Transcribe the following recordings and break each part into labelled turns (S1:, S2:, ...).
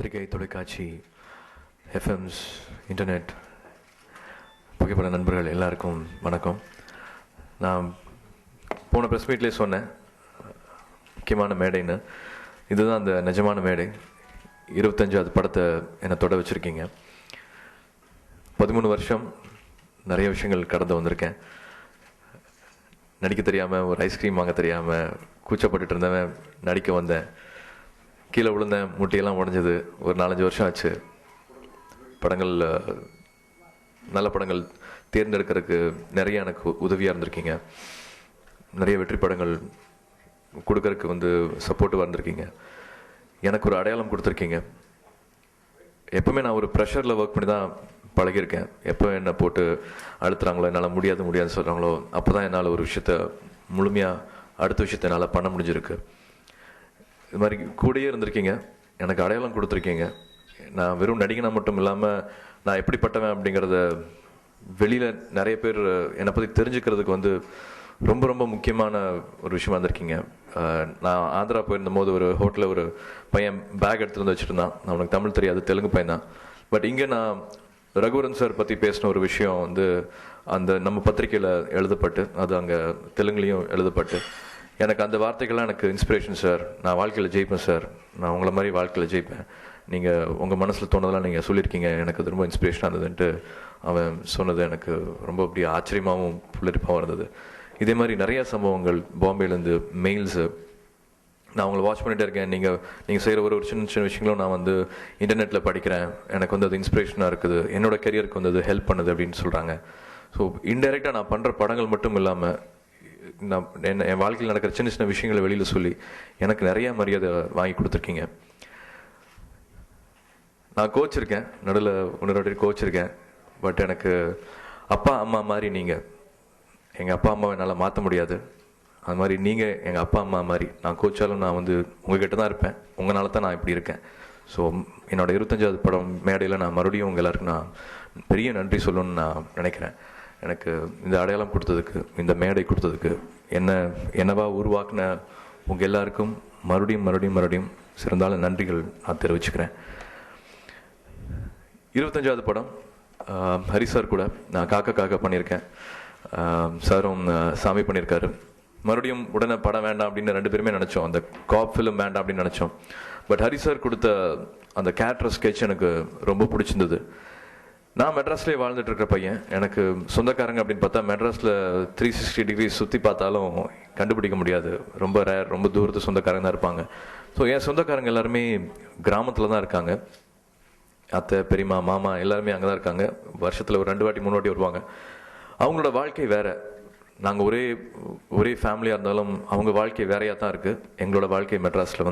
S1: பத்திரிகை, தொலைக்காட்சி, எஃப்எம்ஸ், இன்டர்நெட், புகைப்பட நண்பர்கள் எல்லாருக்கும் வணக்கம். நான் போன ப்ரெஸ் மீட்லேயே சொன்னேன், முக்கியமான மேடைன்னு. இதுதான் அந்த நிஜமான மேடை. 25வது படத்தை என்னை தொட வச்சுருக்கீங்க. 13 வருஷம் நிறைய விஷயங்கள் கடந்து வந்திருக்கேன். நடிக்க தெரியாமல், ஒரு ஐஸ்கிரீம் வாங்க தெரியாமல் கூச்சப்பட்டுட்டு இருந்தவன் நடிக்க வந்தேன். கீழே விழுந்தேன், முட்டியெல்லாம் உடஞ்சது. ஒரு 4-5 வருஷம் ஆச்சு. படங்கள், நல்ல படங்கள் தேர்ந்தெடுக்கிறதுக்கு நிறைய எனக்கு உதவியாக இருந்திருக்கீங்க. நிறைய வெற்றி படங்கள் கொடுக்கறதுக்கு சப்போர்ட்டிவாக இருந்திருக்கீங்க. எனக்கு ஒரு அடையாளம் கொடுத்துருக்கீங்க. எப்போவுமே நான் ஒரு ப்ரெஷரில் ஒர்க் பண்ணி தான் பழகியிருக்கேன். எப்போ என்னை போட்டு அழுத்துறாங்களோ, என்னால் முடியாதுன்னு சொல்கிறாங்களோ, அப்போ தான் என்னால் ஒரு விஷயத்த முழுமையாக அடுத்த விஷயத்த என்னால் பண்ண முடிஞ்சிருக்கு. இது மாதிரி கூடயே இருந்திருக்கீங்க, எனக்கு அடையாளம் கொடுத்துருக்கீங்க. நான் வெறும் நடிகனா மட்டும் இல்லாமல் நான் எப்படிப்பட்டவன் அப்படிங்கிறத வெளியில் நிறைய பேர் என்னை பற்றி தெரிஞ்சுக்கிறதுக்கு ரொம்ப ரொம்ப முக்கியமான ஒரு விஷயமா இருந்திருக்கீங்க. நான் ஆந்திரா போயிருந்த போது ஒரு ஹோட்டலில் ஒரு பையன் பேக் எடுத்துகிட்டு வந்து வச்சுருந்தான். அவனுக்கு தமிழ் தெரியாது, தெலுங்கு பையன் தான். பட் இங்கே நான் ரகுவரன் சார் பற்றி பேசின ஒரு விஷயம் அந்த நம்ம பத்திரிக்கையில் எழுதப்பட்டு, அது அங்கே தெலுங்குலேயும் எழுதப்பட்டு, எனக்கு அந்த வார்த்தைகள்லாம் எனக்கு இன்ஸ்பிரேஷன். சார், நான் வாழ்க்கையில் ஜெயிப்பேன் சார், நான் உங்களை மாதிரி வாழ்க்கையில் ஜெயிப்பேன், நீங்கள் உங்கள் மனசில் தோணுதெல்லாம் நீங்கள் சொல்லியிருக்கீங்க, எனக்கு அது ரொம்ப இன்ஸ்பிரேஷனாக இருந்ததுன்ட்டு அவன் சொன்னது எனக்கு ரொம்ப அப்படி ஆச்சரியமாகவும் புல்லரிப்பாகவும் இருந்தது. இதே மாதிரி நிறைய சம்பவங்கள் பாம்பேலேருந்து மெயில்ஸு நான் உங்களை வாட்ச் பண்ணிகிட்டே இருக்கேன். நீங்கள் செய்கிற ஒரு சின்ன சின்ன விஷயங்களும் நான் இன்டர்நெட்டில் படிக்கிறேன். எனக்கு அது இன்ஸ்பிரேஷனாக இருக்குது, என்னோட கெரியருக்கு அது ஹெல்ப் பண்ணுது அப்படின்னு சொல்கிறாங்க. ஸோ இன்டெரக்டாக நான் பண்ணுற படங்கள் மட்டும் இல்லாமல் நான் என் வாழ்க்கையில் நடக்கிற சின்ன சின்ன விஷயங்களை வெளியில் சொல்லி எனக்கு நிறைய மரியாதை வாங்கி கொடுத்துருக்கீங்க. நான் கோச்சிருக்கேன், நடுவில் 1-2 கோச்சிருக்கேன். பட் எனக்கு அப்பா அம்மா மாதிரி நீங்கள். எங்கள் அப்பா அம்மாவை என்னால் மாற்ற முடியாது, அது மாதிரி நீங்கள் எங்கள் அப்பா அம்மா மாதிரி. நான் கோச்சாலும் நான் உங்ககிட்ட தான் இருப்பேன், உங்களால தான் நான் இப்படி இருக்கேன். ஸோ என்னோடய 25வது படம் மேடையில் நான் மறுபடியும் உங்கள் எல்லாருக்கும் நான் பெரிய நன்றி சொல்லணும்னு நான் நினைக்கிறேன். எனக்கு இந்த அடையாளம் கொடுத்ததுக்கு, இந்த மேடை கொடுத்ததுக்கு, என்னவா உருவாக்குன உங்கள் எல்லாருக்கும் மறுபடியும் மறுபடியும் மறுபடியும் சிறந்தால நன்றிகள் நான் தெரிவிச்சுக்கிறேன். 25வது படம் ஹரி சார் கூட நான் காக்கா பண்ணியிருக்கேன். சாரும் சாமி பண்ணியிருக்காரு. மறுபடியும் உடனே படம் வேண்டாம் அப்படின்னு 2 பேருமே நினச்சோம், அந்த காப் ஃபிலிம் வேண்டாம் அப்படின்னு நினச்சோம். பட் ஹரி சார் கொடுத்த அந்த கேரக்டர் ஸ்கெட்ச் எனக்கு ரொம்ப பிடிச்சிருந்தது. நான் மெட்ராஸ்லேயே வாழ்ந்துட்டு இருக்கிற பையன். எனக்கு சொந்தக்காரங்க அப்படின்னு பார்த்தா மெட்ராஸில் 360 டிகிரி சுற்றி பார்த்தாலும் கண்டுபிடிக்க முடியாது. ரொம்ப ரேர், ரொம்ப தூரத்து சொந்தக்காரங்க தான் இருப்பாங்க. ஸோ என் சொந்தக்காரங்க எல்லாருமே கிராமத்தில் தான் இருக்காங்க. அத்தை, பெரியம்மா, மாமா எல்லாருமே அங்கே தான் இருக்காங்க. வருஷத்தில் ஒரு 2 வாட்டி 3 வாட்டி வருவாங்க. அவங்களோட வாழ்க்கை வேறு. நாங்கள் ஒரே ஃபேமிலியாக இருந்தாலும் அவங்க வாழ்க்கை வேறையாக தான் இருக்குது. எங்களோட வாழ்க்கை மெட்ராஸில்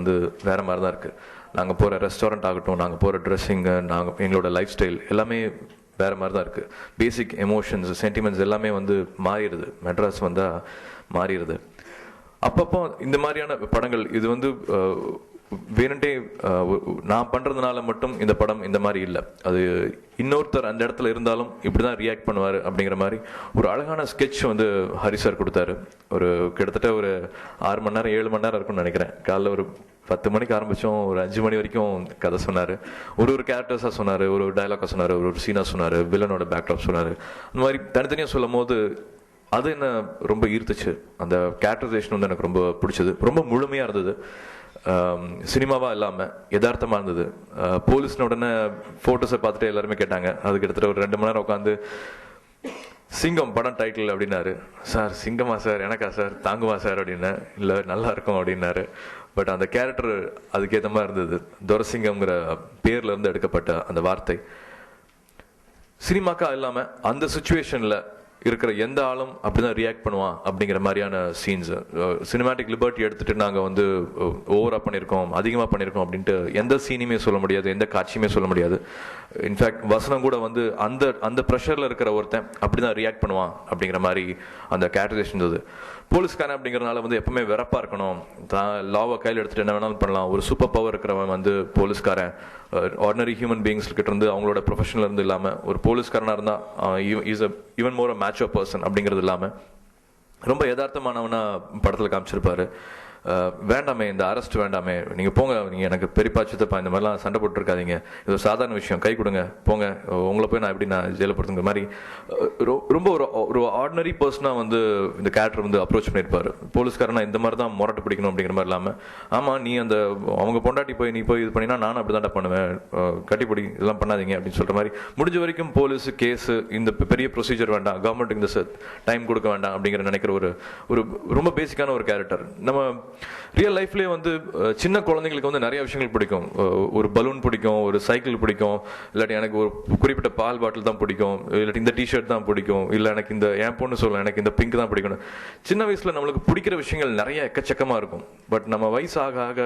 S1: வேறு மாதிரி தான் இருக்குது. நாங்கள் போகிற ரெஸ்டாரண்ட் ஆகட்டும், நாங்கள் போகிற ட்ரெஸ்ஸிங்கு, எங்களோட லைஃப் ஸ்டைல் எல்லாமே வேறு மாதிரி தான் இருக்குது. பேசிக் எமோஷன்ஸ், சென்டிமெண்ட்ஸ் எல்லாமே மாறிடுது. மெட்ராஸ் வந்தால் மாறிடுது. அப்பப்போ இந்த மாதிரியான படங்கள் இது வேணுன்ட்டே நான் பண்ணுறதுனால மட்டும் இந்த படம் இந்த மாதிரி இல்லை. அது இன்னொருத்தர் அந்த இடத்துல இருந்தாலும் இப்படி தான் ரியாக்ட் பண்ணுவார் அப்படிங்கிற மாதிரி ஒரு அழகான ஸ்கெட்ச் ஹரி சார் கொடுத்தாரு. ஒரு கிட்டத்தட்ட ஒரு 6 மணி நேரம் 7 மணி நேரம் இருக்கும்னு நினைக்கிறேன். காலைல ஒரு 10 மணிக்கு ஆரம்பித்தோம், ஒரு 5 மணி வரைக்கும் கதை சொன்னார். ஒரு கேரக்டர்ஸாக சொன்னார், ஒரு டைலாக்காக சொன்னார், ஒரு சீனாக சொன்னார், வில்லனோட பேக்டாப் சொன்னார். அந்த மாதிரி தனித்தனியாக சொல்லும் போது அது என்ன ரொம்ப ஈர்த்துச்சு. அந்த கேரக்டரைசேஷன் எனக்கு ரொம்ப பிடிச்சது. ரொம்ப முழுமையாக இருந்தது. சினிமாவாக இல்லாமல் யதார்த்தமாக இருந்தது. போலீஸ்ன உடனே ஃபோட்டோஸை பார்த்துட்டு எல்லாருமே கேட்டாங்க. அது கிட்டத்தட்ட ஒரு 2 மணி நேரம் உட்காந்து சிங்கம் படம் டைட்டில் அப்படின்னாரு. சார் சிங்கமா சார், எனக்கா சார், தாங்குமா சார் அப்படின்னா, இல்லை நல்லா இருக்கும் அப்படின்னாரு. பட் அந்த கேரக்டர் அதுக்கேற்ற மாதிரி இருந்தது. துரசிங்கம்ங்கிற பேர்லேருந்து எடுக்கப்பட்ட அந்த வார்த்தை சினிமாக்கா இல்லாமல் அந்த சுச்சுவேஷனில் இருக்கிற எந்த ஆளும் அப்படிதான் ரியாக்ட் பண்ணுவான் அப்படிங்கிற மாதிரியான சீன்ஸ். சினிமாட்டிக் லிபர்ட்டி எடுத்துட்டு நாங்கள் ஓவரா பண்ணியிருக்கோம், அதிகமாக பண்ணியிருக்கோம் அப்படின்ட்டு எந்த சீனுமே சொல்ல முடியாது, எந்த காட்சியுமே சொல்ல முடியாது. இன்ஃபேக்ட் வசனம் கூட அந்த அந்த ப்ரெஷரில் இருக்கிற ஒருத்தன் அப்படிதான் ரியாக்ட் பண்ணுவான் அப்படிங்கிற மாதிரி அந்த கேரக்டரைசேஷன் இருந்தது. போலீஸ்காரன் அப்படிங்கிறதுனால எப்பவுமே வெறப்பாக இருக்கணும், தான் லாவை கையில் எடுத்துகிட்டு என்ன வேணாலும் பண்ணலாம். ஒரு சூப்பர் பவர் இருக்கிறவன் போலீஸ்காரன் ஆர்டினரி ஹியூமன் பீயிங்ஸ் கிட்ட இருந்து, அவங்களோட ப்ரொஃபஷனில் இருந்து இல்லாமல், ஒரு போலீஸ்காரனாக இருந்தால் is even more a match person அப்படிங்கிறது இல்லாமல் ரொம்ப யதார்த்தமானவனா படத்தில் காமிச்சிருப்பாரு. வேண்டாமே இந்த அரெஸ்ட் வேண்டாமே, நீங்கள் போங்க, நீங்கள் எனக்கு பெரியப்பா சித்தப்பா இந்த மாதிரிலாம் சண்டை போட்டுருக்காதீங்க, இது ஒரு சாதாரண விஷயம், கை கொடுங்க போங்க, உங்களை போய் நான் எப்படி நான் ஜெயில போடுறதுங்கிற மாதிரி ரொம்ப ஒரு ஆர்டினரி பர்சனாக வந்து இந்த கேரக்டர் வந்து அப்ரோச் பண்ணியிருப்பார். போலீஸ்காரனா இந்த மாதிரி தான் முரட்டு பிடிக்கணும் அப்படிங்கிற மாதிரி இல்லாமல், ஆமாம் நீ அந்த அவங்க பொண்டாட்டி போய் நீ போய் இது பண்ணினா நானும் அப்படி தான்டா பண்ணுவேன், கட்டிப்பிடி இதெல்லாம் பண்ணாதீங்க அப்படின்னு சொல்கிற மாதிரி, முடிஞ்ச வரைக்கும் போலீஸ் கேஸு இந்த பெரிய ப்ரொசீஜர் வேண்டாம், கவர்மெண்ட்டுக்கு இந்த டைம் கொடுக்க வேண்டாம் அப்படிங்கிற நினைக்கிற ஒரு ரொம்ப பேசிக்கான ஒரு கேரக்டர். நம்ம ரியல் லைஃப்லேயே வந்து சின்ன குழந்தைங்களுக்கு வந்து நிறைய விஷயங்கள் பிடிக்கும். ஒரு பலூன் பிடிக்கும், ஒரு சைக்கிள் பிடிக்கும், இல்லாட்டி எனக்கு ஒரு குறிப்பிட்ட பால் பாட்டில் தான் பிடிக்கும், இல்லாட்டி இந்த டிஷர்ட் தான் பிடிக்கும், இல்லை எனக்கு இந்த என் பொண்ணு சொல்லலாம் எனக்கு இந்த பிங்க் தான் பிடிக்கணும். சின்ன வயசில் நம்மளுக்கு பிடிக்கிற விஷயங்கள் நிறைய எக்கச்சக்கமாக இருக்கும். பட் நம்ம வயசு ஆக ஆக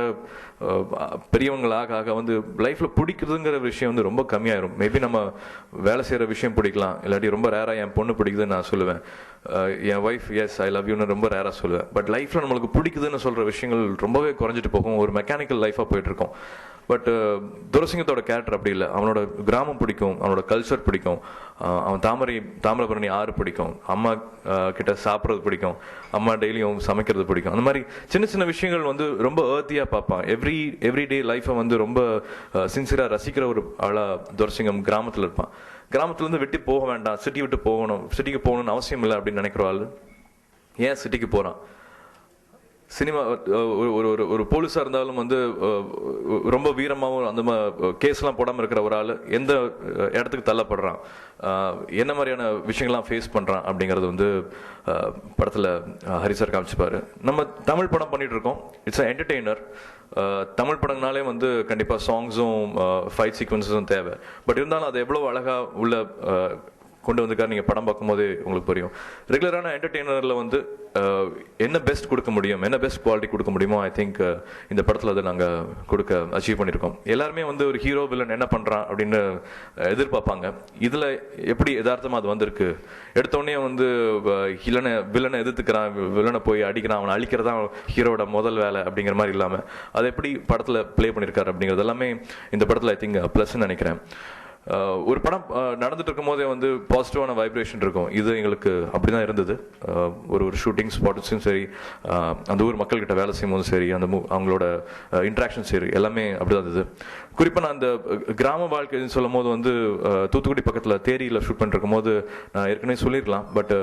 S1: பெரியவங்கள் ஆக ஆக வந்து லைஃப்பில் பிடிக்குதுங்கிற விஷயம் வந்து ரொம்ப கம்மியாயிரும். மேபி நம்ம வேலை செய்கிற விஷயம் பிடிக்கலாம், இல்லாட்டி ரொம்ப ரேராக என் பொண்ணு பிடிக்குதுன்னு நான் சொல்லுவேன், என் ஒய்ஃப் எஸ் ஐ லவ் யூன்னு ரொம்ப ரேராக சொல்லுவேன். பட் லைஃப்பில் நம்மளுக்கு பிடிக்குதுன்னு சொல்கிற விஷயங்கள் ரொம்பவே குறைஞ்சிட்டு போகும், ஒரு மெக்கானிக்கல் லைஃபாக போயிட்டுருக்கோம். பட் துரசிங்கத்தோட கேரக்டர் அப்படி இல்லை. அவனோட கிராமம் பிடிக்கும், அவனோட கல்ச்சர் பிடிக்கும், அவன் தாமிரபரணி ஆறு பிடிக்கும், அம்மா கிட்ட சாப்பிட்றது பிடிக்கும், அம்மா டெய்லியும் சமைக்கிறது பிடிக்கும். அந்த மாதிரி சின்ன சின்ன விஷயங்கள் வந்து ரொம்ப ஏர்த்தியாக பார்ப்பான். எவ்ரிடே லைஃப்பை வந்து ரொம்ப சின்சியராக ரசிக்கிற ஒரு ஆளாக துரசிங்கம் கிராமத்தில் இருப்பான். கிராமத்துலேருந்து விட்டு போக வேண்டாம், சிட்டிக்கு போகணும்னு அவசியம் இல்லை அப்படின்னு நினைக்கிறவாள் ஏன் சிட்டிக்கு போகிறான். சினிமா ஒரு போலீஸாக இருந்தாலும் வந்து ரொம்ப வீரமாகவும் அந்த கேஸ்லாம் போடாமல் இருக்கிற ஒரு ஆள் எந்த இடத்துக்கு தள்ளப்படுறான், என்ன மாதிரியான விஷயங்கள்லாம் ஃபேஸ் பண்ணுறான் அப்படிங்கிறது வந்து படத்தில் ஹரிசார் காமிச்சுப்பார். நம்ம தமிழ் படம் பண்ணிகிட்டு இருக்கோம், இட்ஸ் அ என்டர்டெய்னர். தமிழ் படங்களாலே வந்து கண்டிப்பாக சாங்ஸும் ஃபைட் சீக்வன்ஸும் தேவை. பட் இருந்தாலும் அது எவ்வளோ அழகாக உள்ள கொண்டு வந்திருக்காரு நீங்கள் படம் பார்க்கும்போது உங்களுக்கு புரியும். ரெகுலரான என்டர்டெய்னரில் வந்து என்ன பெஸ்ட் கொடுக்க முடியும், என்ன பெஸ்ட் குவாலிட்டி கொடுக்க முடியுமோ ஐ திங்க் இந்த படத்தில் அதை நாங்கள் அச்சீவ் பண்ணியிருக்கோம். எல்லாருமே வந்து ஒரு ஹீரோ வில்லன் என்ன பண்ணுறான் அப்படின்னு எதிர்பார்ப்பாங்க. இதில் எப்படி யதார்த்தமாக அது வந்திருக்கு, எடுத்தோடனே வந்து வில்லனை எதிர்த்துக்கிறான், வில்லனை போய் அடிக்கிறான், அவனை அழிக்கிறதா ஹீரோட முதல் வேலை அப்படிங்கிற மாதிரி இல்லாமல் அதை எப்படி படத்தில் ப்ளே பண்ணியிருக்காரு அப்படிங்கிறது எல்லாமே இந்த படத்தில் ஐ திங்க் ப்ளஸ்ன்னு நினைக்கிறேன். ஒரு படம் நடந்துட்டு இருக்கும் போதே வந்து பாசிட்டிவான வைப்ரேஷன் இருக்கும். இது எங்களுக்கு அப்படிதான் இருந்தது. ஒரு ஷூட்டிங் ஸ்பாட்ஸும் சரி, அந்த ஊர் மக்கள்கிட்ட வேலை செய்யும் போதும் சரி, அவங்களோட இன்ட்ராக்ஷன் சரி, எல்லாமே அப்படிதான் இருந்தது. குறிப்பாக நான் அந்த கிராம வாழ்க்கைன்னு சொல்லும் போது வந்து தூத்துக்குடி பக்கத்தில் தேரியில் ஷூட் பண்ணிருக்கும் போது நான் ஏற்கனவே சொல்லியிருக்கலாம். பட்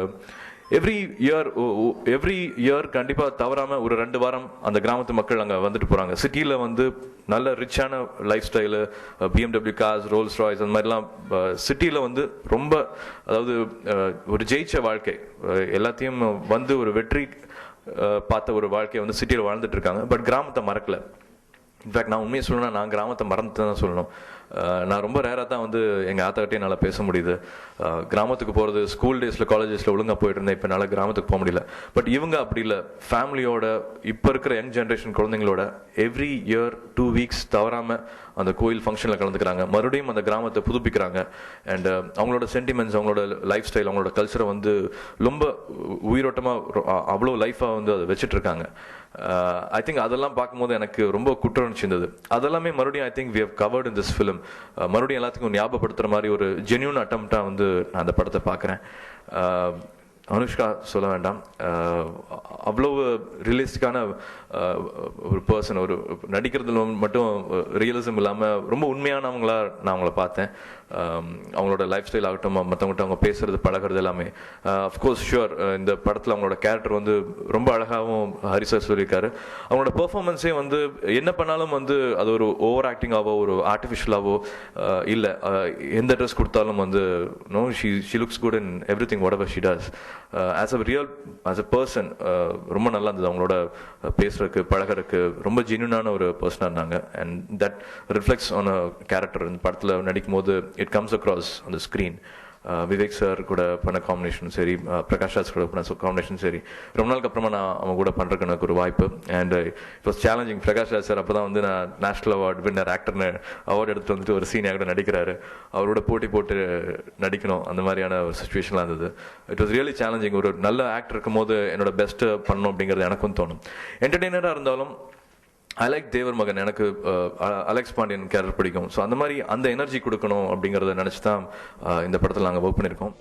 S1: எவ்ரி இயர் கண்டிப்பாக தவறாமல் ஒரு 2 வாரம் அந்த கிராமத்து மக்கள் அங்கே வந்துட்டு போகிறாங்க. சிட்டியில் வந்து நல்ல ரிச்சான lifestyle, BMW cars, Rolls Royce, அந்த மாதிரிலாம் சிட்டியில் வந்து ரொம்ப, அதாவது ஒரு ஜெயிச்ச வாழ்க்கை, எல்லாத்தையும் வந்து ஒரு வெற்றி பார்த்த ஒரு வாழ்க்கையை வந்து சிட்டியில் வாழ்ந்துட்டு இருக்காங்க. பட் கிராமத்தை மறக்கல. இன்ஃபேக்ட் நான் உண்மையை சொல்லணும்னா நான் கிராமத்தை மறந்துட்டு தான் சொல்லணும். நான் ரொம்ப ரேராக தான் வந்து எங்கள் ஆத்தாக்கிட்டே என்னால் பேச முடியுது. கிராமத்துக்கு போகிறது ஸ்கூல் டேஸில் காலேஜ் டேஸில் ஒழுங்காக போயிட்டு இருந்தேன், இப்போ என்னால் கிராமத்துக்கு போக முடியல. பட் இவங்க அப்படி இல்லை, ஃபேமிலியோட இப்போ இருக்கிற யங் ஜென்ரேஷன் குழந்தைங்களோட எவ்ரி இயர் 2 வீக்ஸ் தவறாமல் அந்த கோயில் ஃபங்க்ஷனில் கலந்துக்கிறாங்க, மறுபடியும் அந்த கிராமத்தை புதுப்பிக்கிறாங்க. அண்ட் அவங்களோட சென்டிமெண்ட்ஸ், அவங்களோட லைஃப் ஸ்டைல், அவங்களோட கல்ச்சரை வந்து ரொம்ப உயிரோட்டமாக அவ்வளோ லைஃபாக வந்து அதை வச்சுட்ருக்காங்க. ஐ திங்க் அதெல்லாம் பார்க்கும்போது எனக்கு ரொம்ப குற்றவுணர்ச்சி இருந்தது. அதெல்லாமே மறுபடியும் I think we have covered in this film. மறுபடியும் எல்லாத்துக்கும் ஞாபகப்படுத்துகிற மாதிரி ஒரு ஜென்யூன் அட்டம்ப்டாக வந்து நான் அந்த படத்தை பார்க்குறேன். அனுஷ்கா சொல்ல வேண்டாம், அவ்வளோ ரியலிஸ்டிக்கான ஒரு பர்சன், ஒரு நடிக்கிறதுல மட்டும் ரியலிசம் இல்லாமல் ரொம்ப உண்மையானவங்களா நான் அவங்கள பார்த்தேன். அவங்களோட லைஃப் ஸ்டைல் ஆகட்டும், மற்றவங்கள்ட்ட அவங்க பேசுறது பழகிறது எல்லாமே. அஃப்கோர்ஸ் ஷுவர் இந்த படத்தில் அவங்களோட கேரக்டர் வந்து ரொம்ப அழகாகவும் ஹரிசார் சொல்லியிருக்காரு. அவங்களோட பெர்ஃபார்மன்ஸே வந்து என்ன பண்ணாலும் வந்து அது ஒரு ஓவர் ஆக்டிங்காவோ ஒரு ஆர்டிஃபிஷியலாவோ இல்லை. எந்த ட்ரெஸ் கொடுத்தாலும் வந்து no, she looks good in everything whatever she does. As a person ரொம்ப நல்லா இருந்தது. அவங்களோட பேசுறதுக்கு பழகிறதுக்கு ரொம்ப ஜென்யூனான ஒரு பர்சனாக இருந்தாங்க. And that reflects on a character. இந்த படத்தில் நடிக்கும் போது it comes across on the screen. Vivek sir கூட பண்ண காம்பினேஷன் சரி, பிரகாஷ் ராஜ் கூட பண்ண காம்பினேஷன் சரி, ரொம்ப நாளுக்கு அப்புறமா நான் அவங்க கூட பண்ணுறதுக்கு எனக்கு ஒரு வாய்ப்பு. And it was challenging. Prakash Raj sir அப்போ தான் வந்து நான் நேஷனல் அவார்டு வின்னர் ஆக்டர்னு அவார்டு எடுத்துகிட்டு வந்துட்டு ஒரு சீனியாக கூட நடிக்கிறாரு. அவரோட போட்டி போட்டு நடிக்கணும், அந்த மாதிரியான ஒரு சுச்சுவேஷன்லாம் இருந்தது. It was really challenging. ஒரு நல்ல ஆக்டர் இருக்கும் போது என்னோட பெஸ்ட்டு பண்ணணும் அப்படிங்கிறது எனக்கும் தோணும். என்டர்டெய்னராக இருந்தாலும் ஐ லைக் தேவர் மகன். எனக்கு அலெக்ஸ் பாண்டியன் கேரக்டர் பிடிக்கும். ஸோ அந்த மாதிரி அந்த எனர்ஜி கொடுக்கணும் அப்படிங்கிறத நினச்சி தான் இந்த படத்தில் நாங்கள் ஒர்க் பண்ணியிருக்கோம்.